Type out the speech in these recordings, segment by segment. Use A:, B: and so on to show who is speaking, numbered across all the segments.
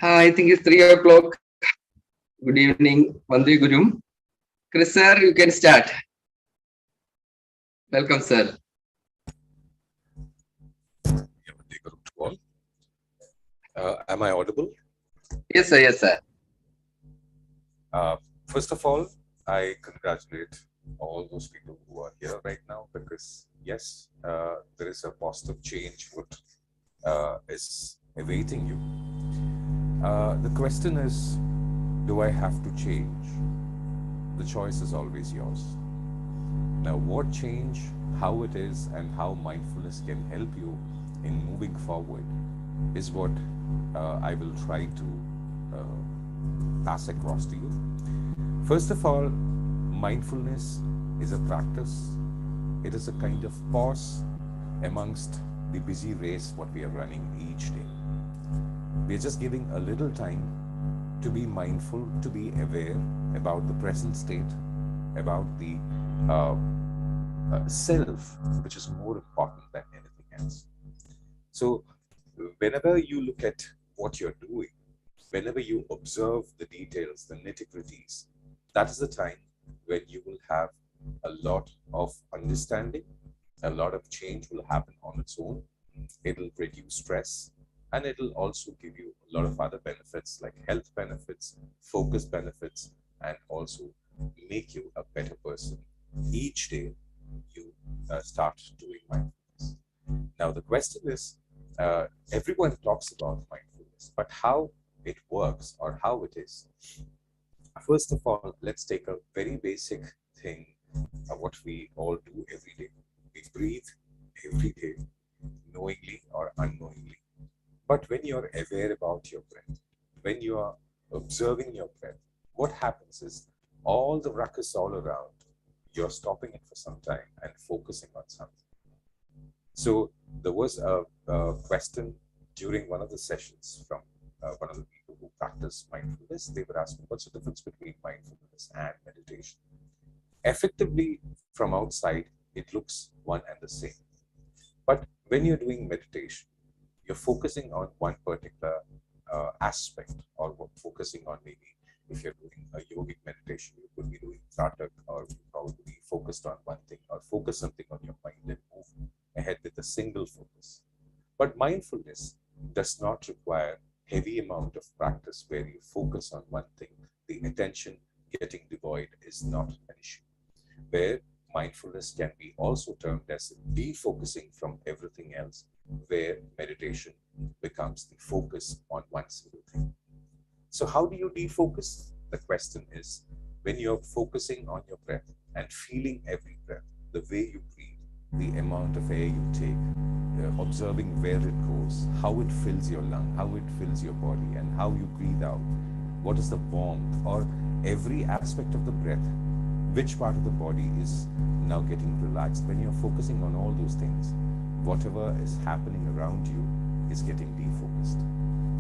A: I think it's 3 o'clock. Good evening, Vande Guru. Chris sir, you can start. Welcome, sir.
B: Vande Guru to all. Am I audible?
A: Yes, sir. Yes, sir.
B: First of all, I congratulate all those people who are here right now, because yes, there is a positive change what is awaiting you. The question is, do I have to change? The choice is always yours. Now, what change, how it is, and how mindfulness can help you in moving forward is what I will try to pass across to you. First of all, mindfulness is a practice. It is a kind of pause amongst the busy race what we are running each day. We are just giving a little time to be mindful, to be aware about the present state, about the self, which is more important than anything else. So whenever you look at what you're doing, whenever you observe the details, the nitty-gritties, that is the time when you will have a lot of understanding, a lot of change will happen on its own. It will reduce stress, and it will also give you a lot of other benefits like health benefits, focus benefits, and also make you a better person. Each day you start doing mindfulness. Now the question is, everyone talks about mindfulness, but how it works or how it is. First of all, let's take a very basic thing, what we all do every day. We breathe every day, knowingly or unknowingly. But when you're aware about your breath, when you are observing your breath, what happens is all the ruckus all around, you're stopping it for some time and focusing on something. So there was a question during one of the sessions from one of the people who practice mindfulness. They were asking, what's the difference between mindfulness and meditation? Effectively, from outside, it looks one and the same. But when you're doing meditation, you're focusing on one particular aspect, or focusing on, maybe if you're doing a yogic meditation, you could be doing Kratak, or you probably be focused on one thing, or focus something on your mind and move ahead with a single focus. But mindfulness does not require heavy amount of practice where you focus on one thing. The attention getting devoid is not an issue. Where mindfulness can be also termed as defocusing from everything else, where meditation becomes the focus on one single thing. So how do you defocus? The question is, when you're focusing on your breath and feeling every breath, the way you breathe, the amount of air you take, observing where it goes, how it fills your lung, how it fills your body, and how you breathe out, what is the warmth, or every aspect of the breath, which part of the body is now getting relaxed. When you're focusing on all those things, whatever is happening around you is getting defocused.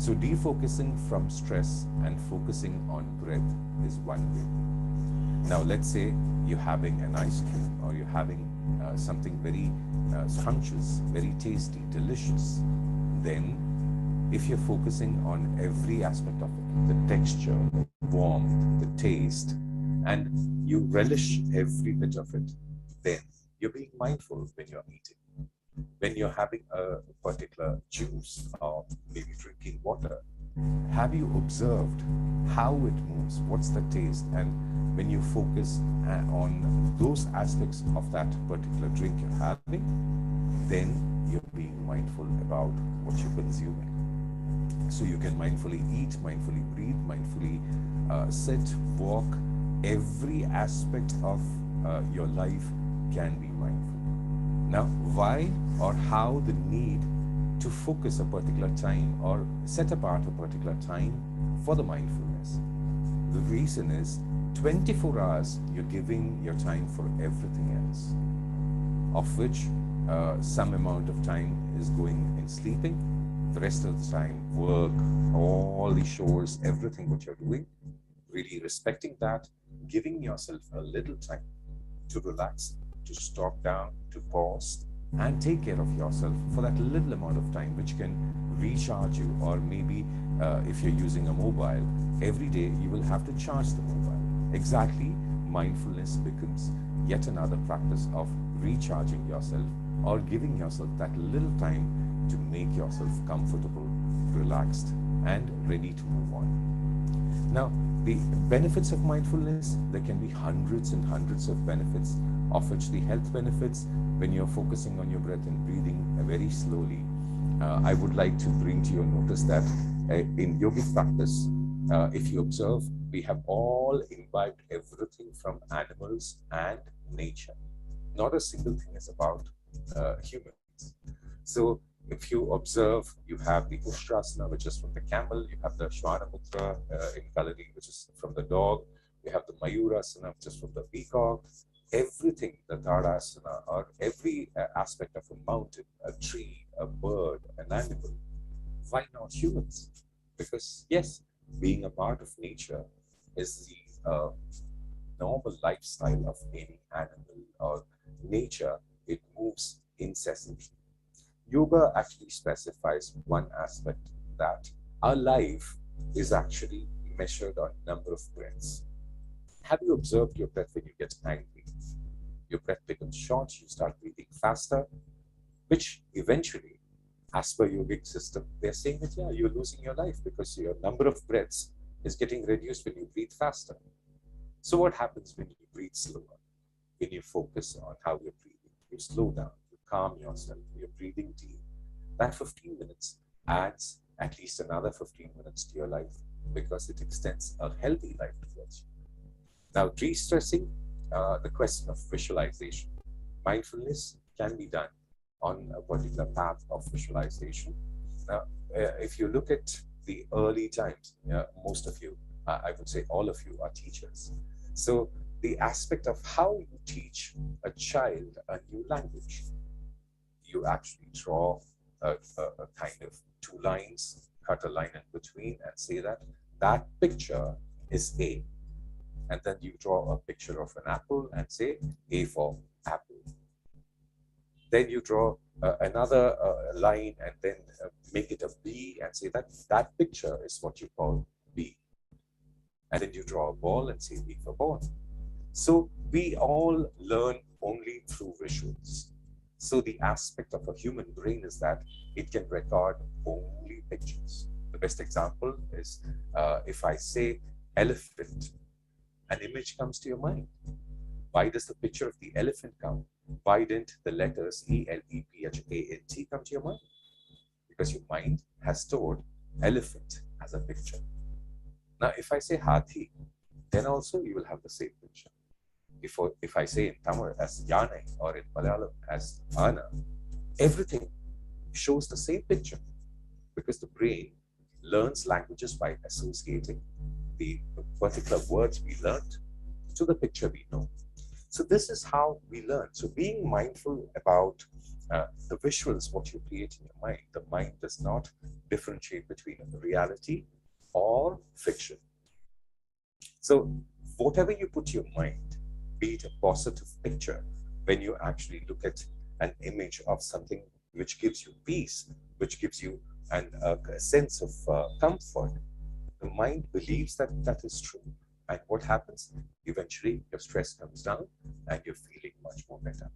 B: So defocusing from stress and focusing on breath is one way. Now let's say you're having an ice cream, or you're having something very scrumptious, very tasty, delicious. Then if you're focusing on every aspect of it, the texture, the warmth, the taste, and you relish every bit of it, then you're being mindful when you're eating. When you're having a particular juice, or maybe drinking water, have you observed how it moves? What's the taste? And when you focus on those aspects of that particular drink you're having, then you're being mindful about what you're consuming. So you can mindfully eat, mindfully breathe, mindfully sit, walk. Every aspect of your life can be mindful. Now, why or how the need to focus a particular time or set apart a particular time for the mindfulness? The reason is 24 hours you're giving your time for everything else, of which some amount of time is going in sleeping, the rest of the time, work, all the chores, everything what you're doing, really respecting that, giving yourself a little time to relax, to stop down, to pause, and take care of yourself for that little amount of time, which can recharge you. Or maybe if you're using a mobile, every day you will have to charge the mobile. Exactly, mindfulness becomes yet another practice of recharging yourself or giving yourself that little time to make yourself comfortable, relaxed, and ready to move on. Now, the benefits of mindfulness, there can be hundreds and hundreds of benefits, of which the health benefits, when you're focusing on your breath and breathing very slowly, I would like to bring to your notice that in yogic practice, if you observe, we have all imbibed everything from animals and nature. Not a single thing is about humans. So if you observe, you have the Ushtrasana, which is from the camel, you have the Shwana Mudra in Kalari, which is from the dog, you have the Mayurasana, which is from the peacock. Everything, the Tadasana, or every aspect of a mountain, a tree, a bird, an animal. Why not humans? Because yes, being a part of nature is the normal lifestyle of any animal or nature. It moves incessantly. Yoga actually specifies one aspect, that our life is actually measured on number of breaths. Have you observed your breath when you get angry? Your breath becomes short, you start breathing faster, which eventually, as per yogic system, they're saying that, yeah, you're losing your life because your number of breaths is getting reduced when you breathe faster. So what happens when you breathe slower? When you focus on how you're breathing, you slow down, you calm yourself, you're breathing deep. That 15 minutes adds at least another 15 minutes to your life, because it extends a healthy life towards you. Now, de-stressing, the question of visualization. Mindfulness can be done on a particular path of visualization. Now, if you look at the early times, most of you, I would say all of you, are teachers. So the aspect of how you teach a child a new language, you actually draw a kind of two lines, cut a line in between and say that that picture is A. And then you draw a picture of an apple and say A for apple. Then you draw another line and then make it a B and say that that picture is what you call B. And then you draw a ball and say B for ball. So we all learn only through visuals. So the aspect of a human brain is that it can record only pictures. The best example is if I say elephant, an image comes to your mind. Why does the picture of the elephant come? Why didn't the letters ELEPHANT come to your mind? Because your mind has stored elephant as a picture. Now, if I say Hathi, then also you will have the same picture. If I say in Tamil as Yane or in Malayalam as Ana, everything shows the same picture, because the brain learns languages by associating the particular words we learned to the picture we know. So this is how we learn. So being mindful about the visuals, what you create in your mind, the mind does not differentiate between reality or fiction. So whatever you put your mind, be it a positive picture, when you actually look at an image of something which gives you peace, which gives you a sense of comfort, the mind believes that that is true. And what happens? Eventually, your stress comes down and you're feeling much more better.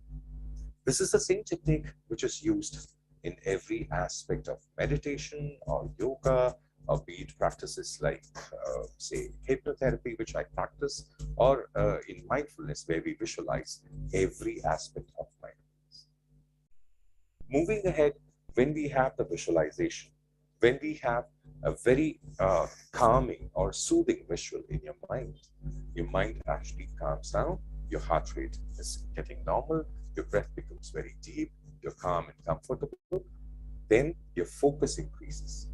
B: This is the same technique which is used in every aspect of meditation or yoga, or be it practices like, say, hypnotherapy, which I practice, or in mindfulness, where we visualize every aspect of mindfulness. Moving ahead, when we have the visualization, when we have a very calming or soothing visual in your mind actually calms down, your heart rate is getting normal, your breath becomes very deep, you're calm and comfortable, then your focus increases.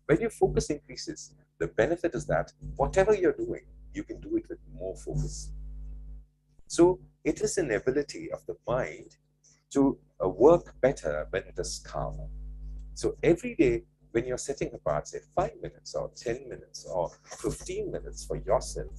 B: When your focus increases, the benefit is that whatever you're doing, you can do it with more focus. So it is an ability of the mind to work better when it is calmer. So every day, when you're setting apart, say, 5 minutes or 10 minutes or 15 minutes for yourself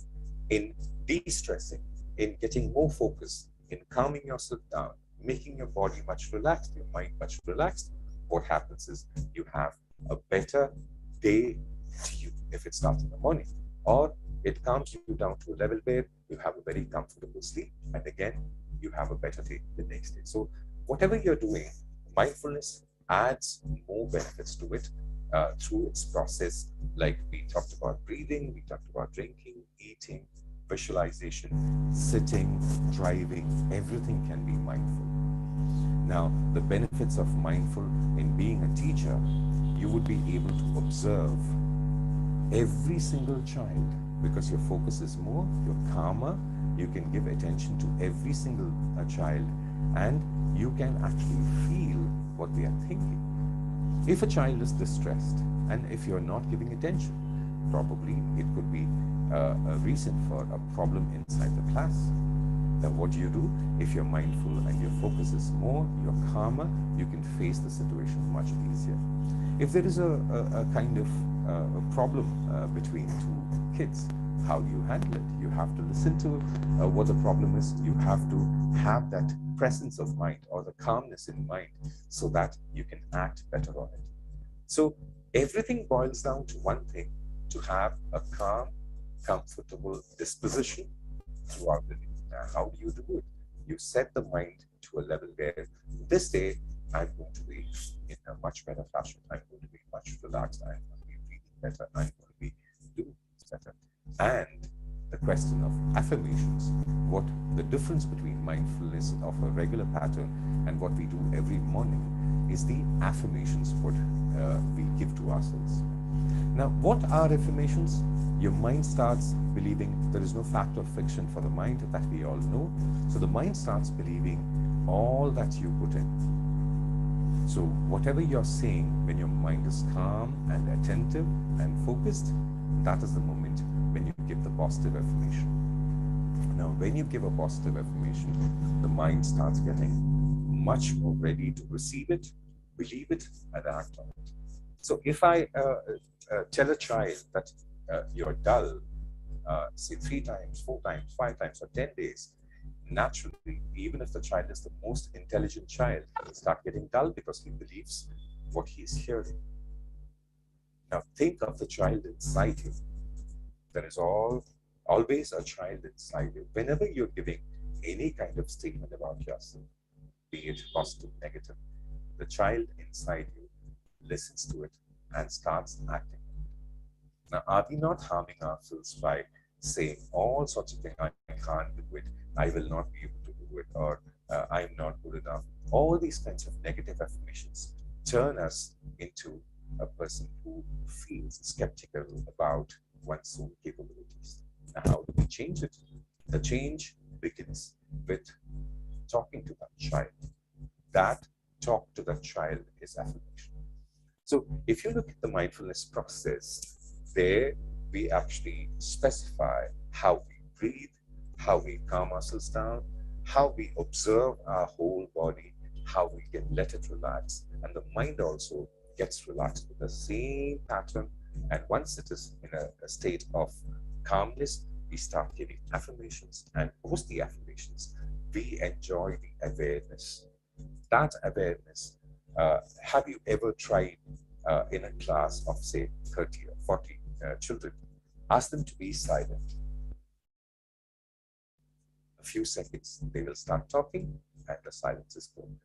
B: in de-stressing, in getting more focused, in calming yourself down, making your body much relaxed, your mind much relaxed, what happens is you have a better day to you if it starts in the morning, or it calms you down to a level where you have a very comfortable sleep, and again, you have a better day the next day. So whatever you're doing, mindfulness adds more benefits to it through its process. Like we talked about breathing, we talked about drinking, eating, visualization, sitting, driving, everything can be mindful. Now, the benefits of mindful in being a teacher, you would be able to observe every single child because your focus is more, you're calmer, you can give attention to every single child, and you can actually feel what they are thinking. If a child is distressed and if you're not giving attention, probably it could be a reason for a problem inside the class. Then what do? If you're mindful and your focus is more, you're calmer, you can face the situation much easier. If there is a kind of a problem between two kids, how do you handle it? You have to listen to what the problem is. You have to have that presence of mind or the calmness in mind so that you can act better on it. So everything boils down to one thing: to have a calm, comfortable disposition throughout the day. Now, how do you do it? You set the mind to a level where this day I'm going to be in a much better fashion. I'm going to be much relaxed. I'm going to be breathing better. I'm going to be doing better. And the question of affirmations, what the difference between mindfulness of a regular pattern and what we do every morning is the affirmations what we give to ourselves. Now, what are affirmations? Your mind starts believing there is no fact or fiction for the mind, that we all know. So the mind starts believing all that you put in. So whatever you're saying, when your mind is calm and attentive and focused, that is the moment when you give the positive affirmation. Now, when you give a positive affirmation, the mind starts getting much more ready to receive it, believe it, and act on it. So if I tell a child that you're dull, say 3 times, 4 times, 5 times, or 10 days, naturally, even if the child is the most intelligent child, he'll start getting dull because he believes what he's hearing. Now think of the child inside you. There is always a child inside you. Whenever you're giving any kind of statement about yourself, be it positive, negative, the child inside you listens to it and starts acting. Now, are we not harming ourselves by saying all sorts of things? I can't do it, I will not be able to do it, or I'm not good enough. All these kinds of negative affirmations turn us into a person who feels skeptical about one's own capabilities. Now, how do we change it? The change begins with talking to that child. That talk to that child is affirmation. So if you look at the mindfulness process, there we actually specify how we breathe, how we calm ourselves down, how we observe our whole body, how we can let it relax, and the mind also gets relaxed with the same pattern. And once it is in a state of calmness, we start giving affirmations, and post the affirmations, we enjoy the awareness. That awareness, have you ever tried in a class of say 30 or 40 children, ask them to be silent. A few seconds, they will start talking and the silence is broken.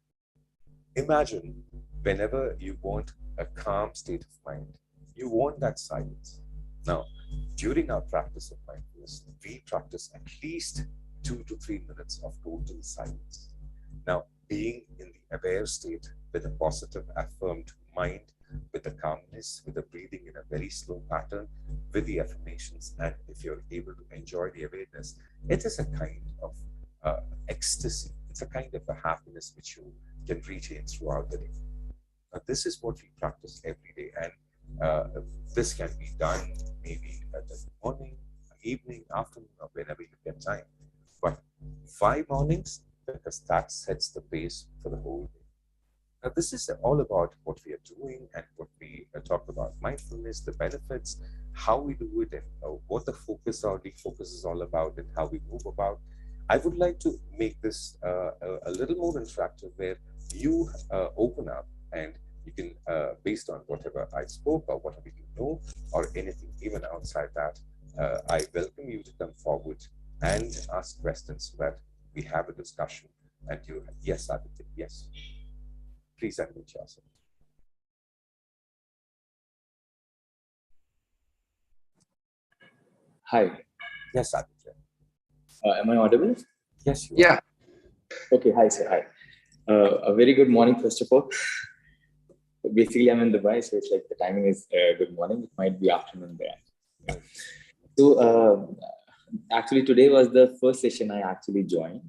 B: Imagine whenever you want a calm state of mind, you want that silence. Now, during our practice of mindfulness, we practice at least 2 to 3 minutes of total silence. Now, being in the aware state with a positive, affirmed mind, with the calmness, with the breathing in a very slow pattern, with the affirmations, and if you're able to enjoy the awareness, it is a kind of ecstasy. It's a kind of a happiness which you can retain throughout the day. This is what we practice every day, and this can be done maybe at the morning, evening, afternoon, or whenever you get time. But 5 mornings, because that sets the pace for the whole day. Now, this is all about what we are doing and what we talk about mindfulness, the benefits, how we do it, and what the focus or defocus is all about, and how we move about. I would like to make this a little more interactive, where you open up and you can, based on whatever I spoke or whatever you know, or anything even outside that, I welcome you to come forward and ask questions so that we have a discussion. And you, yes, Aditya, yes. Please unmute yourself.
C: Hi.
B: Yes, Aditya.
C: Am I audible?
B: Yes, you
A: Yeah.
C: Okay. Hi, sir. Hi. A very good morning, first of all. Basically, I'm in Dubai, so it's like the timing is good morning. It might be afternoon there. So, actually, today was the first session I actually joined.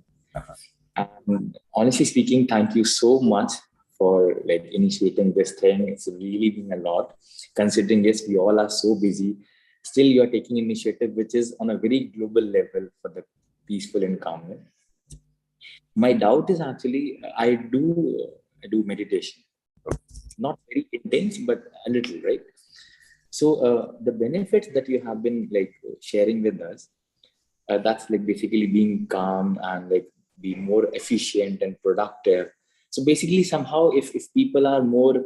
C: And honestly speaking, thank you so much for like initiating this thing. It's really been a lot, considering yes, we all are so busy. Still, you are taking initiative, which is on a very global level for the peaceful encounter. My doubt is actually I do meditation, not very intense, but a little, right? So the benefits that you have been like sharing with us, that's like basically being calm and like be more efficient and productive. So basically, somehow, if people are more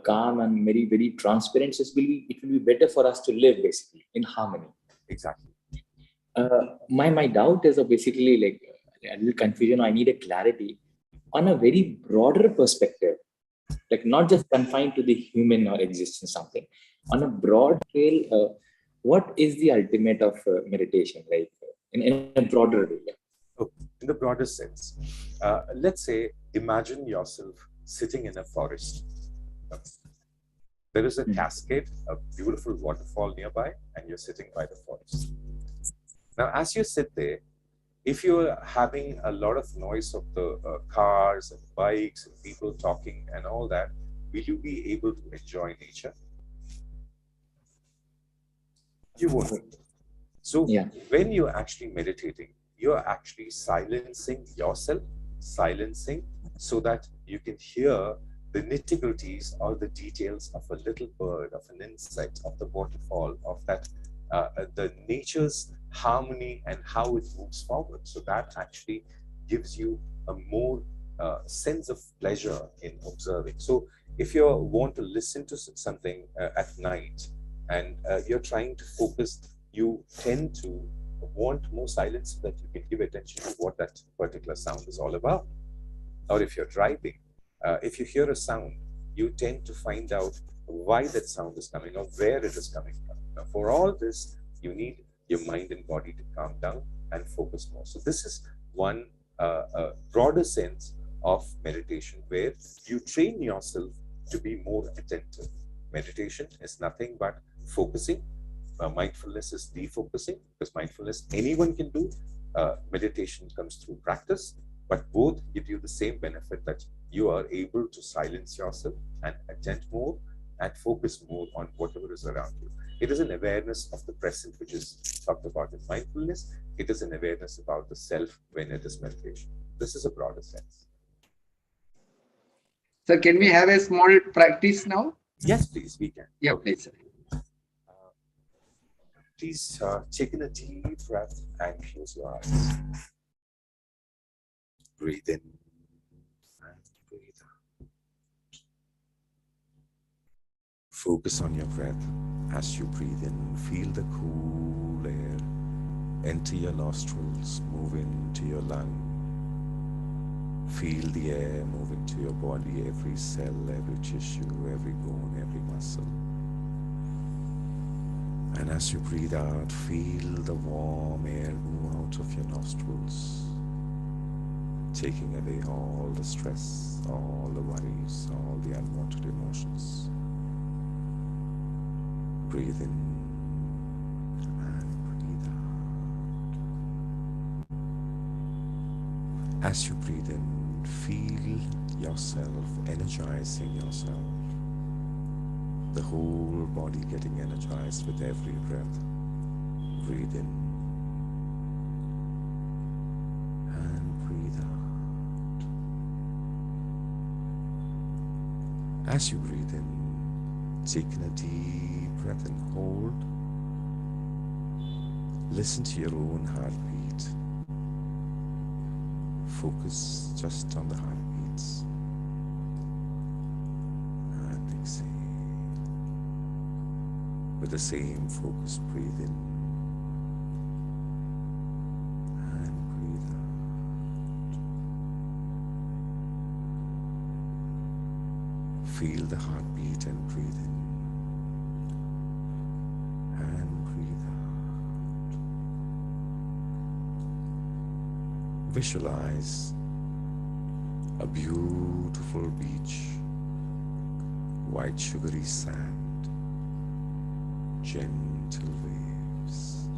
C: calm and very transparent, it will be better for us to live basically in harmony.
B: exactly.
C: My doubt is basically like a little confusion. I need a clarity on a very broader perspective, like not just confined to the human or existence something. On a broad scale, what is the ultimate of meditation? Like in a broader way.
B: Oh, in the broader sense, let's say, imagine yourself sitting in a forest. There is a cascade, a beautiful waterfall nearby, and you're sitting by the forest. Now, as you sit there, if you're having a lot of noise of the cars and bikes and people talking and all that, will you be able to enjoy nature? You won't. So when you're actually meditating, you're actually silencing yourself, silencing so that you can hear the nitty-gritties or the details of a little bird, of an insect, of the waterfall, of that the nature's harmony and how it moves forward. So that actually gives you a more sense of pleasure in observing. So if you want to listen to something at night and you're trying to focus, you tend to want more silence so that you can give attention to what that particular sound is all about. Or if you're driving, if you hear a sound, you tend to find out why that sound is coming or where it is coming from. Now, for all this, you need your mind and body to calm down and focus more. So this is one broader sense of meditation where you train yourself to be more attentive. Meditation is nothing but focusing. Mindfulness is defocusing, because mindfulness anyone can do. Meditation comes through practice, but both give you the same benefit, that you are able to silence yourself and attend more and focus more on whatever is around you. It is an awareness of the present, which is talked about in mindfulness. It is an awareness about the self when it is meditation. This is a broader sense.
A: So can we have a small practice now?
B: Yes, please, we can.
A: Yeah,
B: Okay.
A: please.
B: Please take in a deep breath and close your eyes. Breathe in and breathe out. Focus on your breath. As you breathe in, feel the cool air enter your nostrils, move into your lung. Feel the air move into your body, every cell, every tissue, every bone, every muscle. And as you breathe out, feel the warm air move out of your nostrils, taking away all the stress, all the worries, all the unwanted emotions. Breathe in and breathe out. As you breathe in, feel yourself energizing yourself. The whole body getting energized with every breath. Breathe in and breathe out. As you breathe in, take in a deep breath and hold. Listen to your own heartbeat. Focus just on the heartbeats. And exhale. With the same focus, breathe in and breathe out. Feel the heartbeat and breathe in and breathe out. Visualize a beautiful beach, white sugary sand, gentle waves,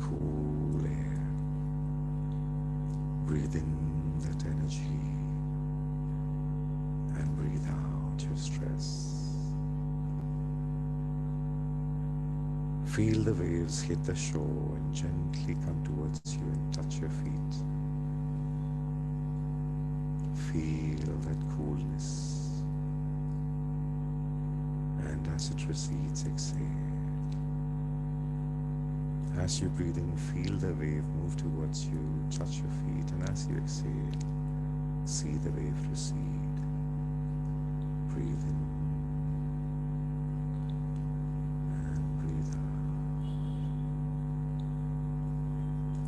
B: cool air. Breathe in that energy and breathe out your stress. Feel the waves hit the shore and gently come towards you and touch your feet. Feel that coolness. And as it recedes, exhale. As you breathe in, feel the wave move towards you, touch your feet, and as you exhale, see the wave recede. Breathe in and breathe out.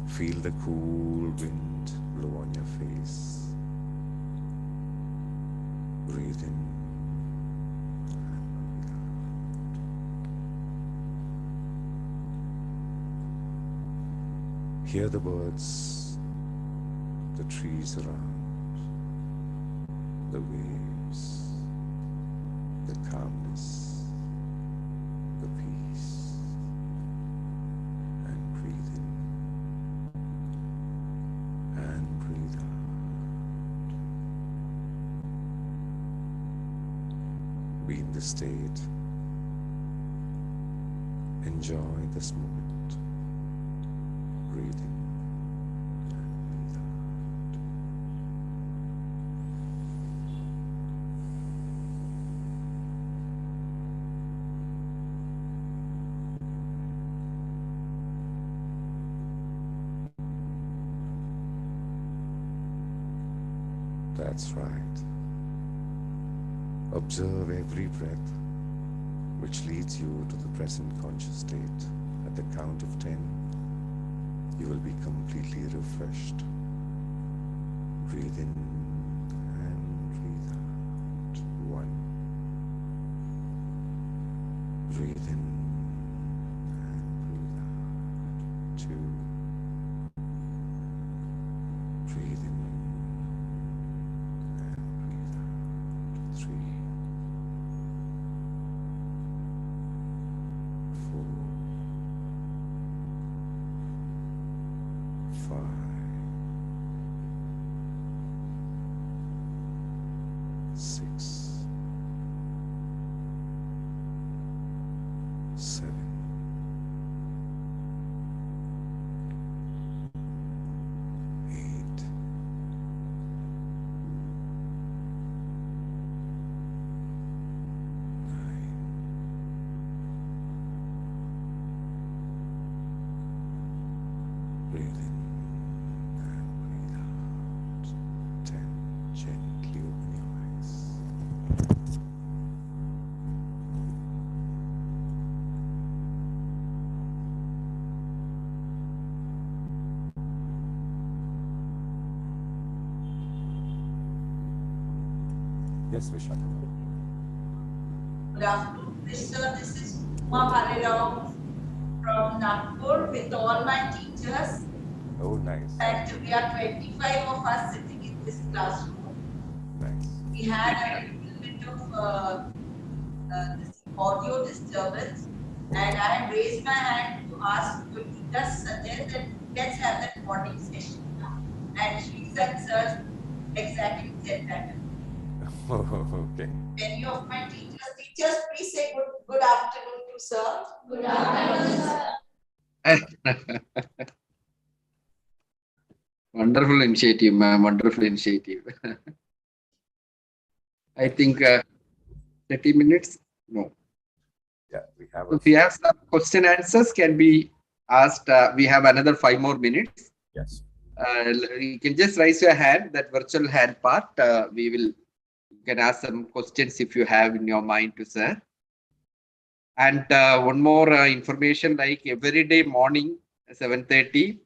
B: Feel the cool wind blow on your face. Breathe in. Hear the birds, the trees around, the waves, the calmness, the peace, and breathe in and breathe out. Be in this state. Enjoy this moment. Breathe in and breathe out. That's right. Observe every breath which leads you to the present conscious state. At the count of 10, you will be completely refreshed. Breathe in and breathe out. 1. Breathe in and breathe out. 2. Breathe in and breathe out. 3. 4. 5. 6. 7. 8. 9. 10. Breathe in and breathe out. 10. Gently open your eyes. Yes, Vishaka.
D: Good afternoon, Mr. This is Uma Bhalerao from Nagpur with all my teachers.
B: Oh, nice.
D: In fact, we are 25 of us sitting in this classroom.
B: Nice.
D: We had a little bit of this audio disturbance, and I had raised my hand to ask you to just suggest that let's have that morning session now. And she said, sir, exactly said that.
B: Okay.
D: Many of my teachers, please say good afternoon to sir. Good afternoon, sir.
A: Wonderful initiative, ma'am. Wonderful initiative. I think 30 minutes. No.
B: Yeah, we have
A: So we have some question answers can be asked. We have another 5 more minutes.
B: yes.
A: You can just raise your hand, that virtual hand part. You can ask some questions if you have in your mind to sir. And one more information, like every day morning 7:30.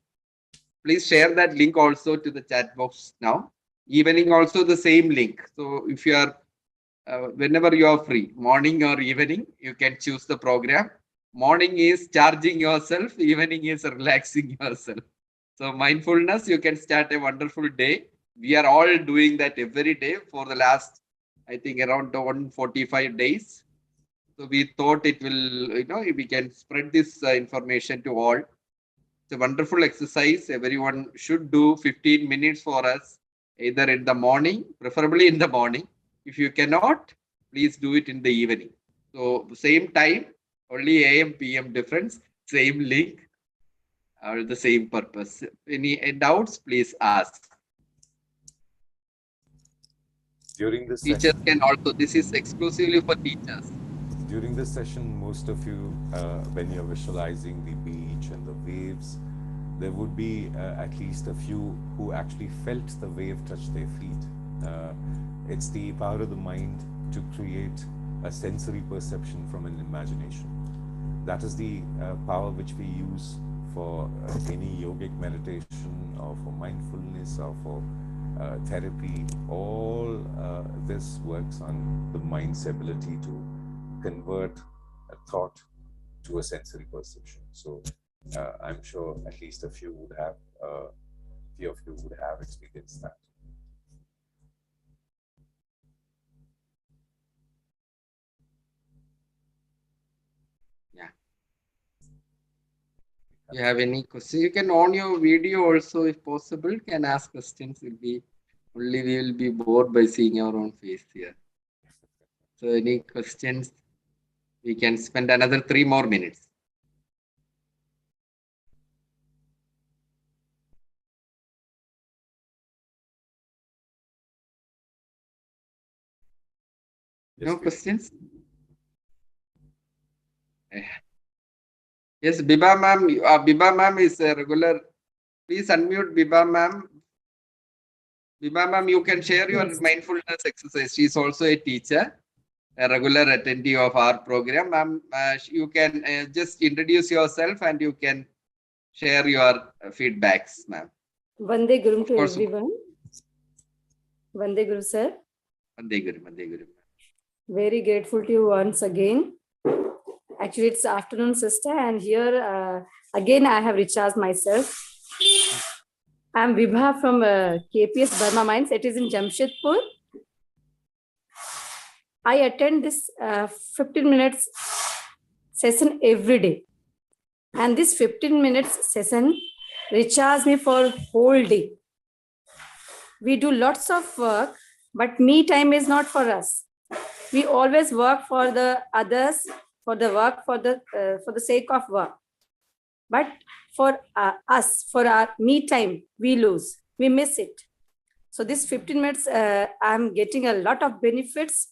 A: Please share that link also to the chat box now. Evening also the same link. So if you are whenever you are free, morning or evening, you can choose the program. Morning is charging yourself, evening is relaxing yourself. So mindfulness, you can start a wonderful day. We are all doing that every day for the last, I think, around 145 days. So we thought it will, we can spread this information to all. It's a wonderful exercise. Everyone should do 15 minutes for us, either in the morning, preferably in the morning. If you cannot, please do it in the evening. So same time, only AM, PM difference, same link, or the same purpose. Any doubts, please ask.
B: During this
A: Teachers
B: session,
A: can also, this is exclusively for teachers.
B: during this session, most of you, when you're visualizing the beach and the waves, there would be at least a few who actually felt the wave touch their feet. It's the power of the mind to create a sensory perception from an imagination. That is the power which we use for any yogic meditation or for mindfulness or for therapy. All this works on the mind's ability to convert a thought to a sensory perception. So I'm sure at least a few would have, few of you would have experienced that.
A: Yeah. You have any questions? You can on your video also, if possible, can ask questions. We will be bored by seeing our own face here. So any questions? We can spend another 3 more minutes. No questions? Yes, Biba ma'am. Biba ma'am is a regular. Please unmute Biba ma'am. Biba ma'am, you can share your mindfulness exercise. She is also a teacher, a regular attendee of our program. Ma'am, you can just introduce yourself and you can share your feedbacks, ma'am.
E: Vande Guru to everyone. Vande Guru, sir.
A: Vande Guru, Vande Guru.
E: Very grateful to you once again. Actually, it's afternoon, sister, and here again I have recharged myself. I'm Vibha from KPS Burma Mines. It is in Jamshedpur. I attend this 15 minutes session every day. And this 15 minutes session recharges me for whole day. We do lots of work, but me time is not for us. We always work for the others, for the work, for the sake of work. But for us, for our me time, we lose, we miss it. So this 15 minutes, I'm getting a lot of benefits.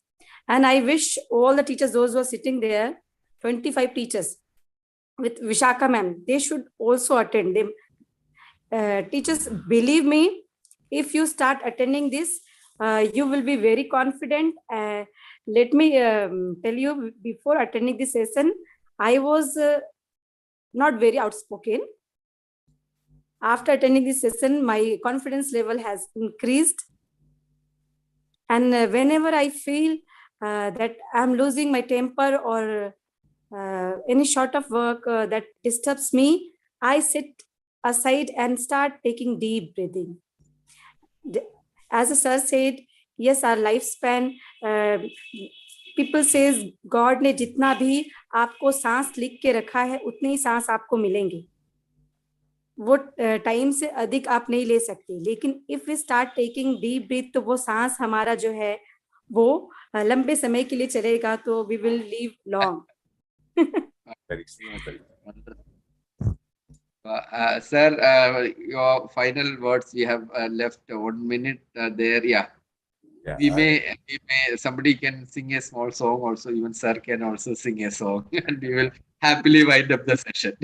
E: And I wish all the teachers, those who are sitting there, 25 teachers with Vishaka ma'am, they should also attend them. Teachers, believe me, if you start attending this, you will be very confident. Let me tell you, before attending this session, I was not very outspoken. After attending this session, my confidence level has increased. And whenever I feel that I'm losing my temper or any sort of work that disturbs me, I sit aside and start taking deep breathing. As the sir said, yes, our lifespan, people says God ने जितना भी आपको सांस लिख के रखा है उतनी ही सांस आपको मिलेंगे, वो टाइम से अधिक आप नहीं ले सकते. लेकिन if we start taking deep breath तो वो सांस हमारा जो है वो लंबे समय के लिए चलेगा, तो we will live long.
A: Sir, your final words. We have left 1 minute there. Yeah.
B: Yeah,
A: we may somebody can sing a small song also. Even sir can also sing a song, and we will happily wind up the session.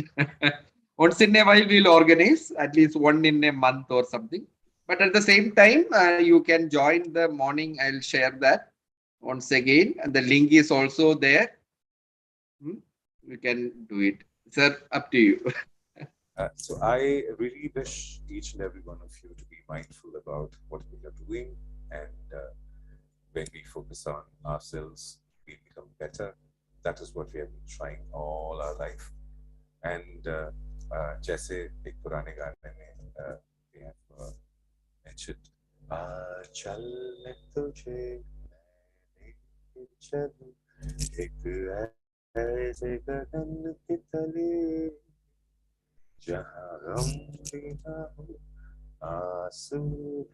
A: Once in a while, we'll organize at least one in a month or something. But at the same time, you can join the morning. I'll share that once again, and the link is also there. You can do it, sir. Up to you.
B: So I really wish each and every one of you to be mindful about what we are doing, and when we focus on ourselves, we become better. That is what we have been trying all our life. And जैसे एक पुराने गाने में we have mentioned चल तुझे मैं लेके चलूं एक ऐसे गगन के तले जहाँ गम भी ना हो आंसू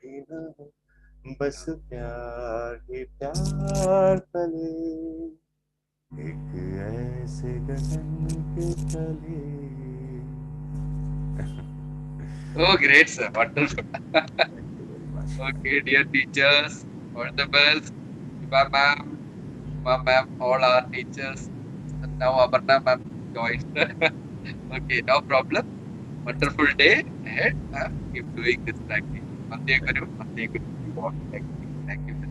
B: भी ना हो बस प्यार ही प्यार पले एक ऐसे गगन के तले.
A: Oh, great, sir. Wonderful.
B: Thank you very much.
A: Okay, dear teachers, all the best. Shiva ma'am, Uma ma'am, all our teachers. And now Aparna ma'am joined. Okay, no problem. Wonderful day ahead. Keep doing this practice. Thank you. Thank you. Thank you.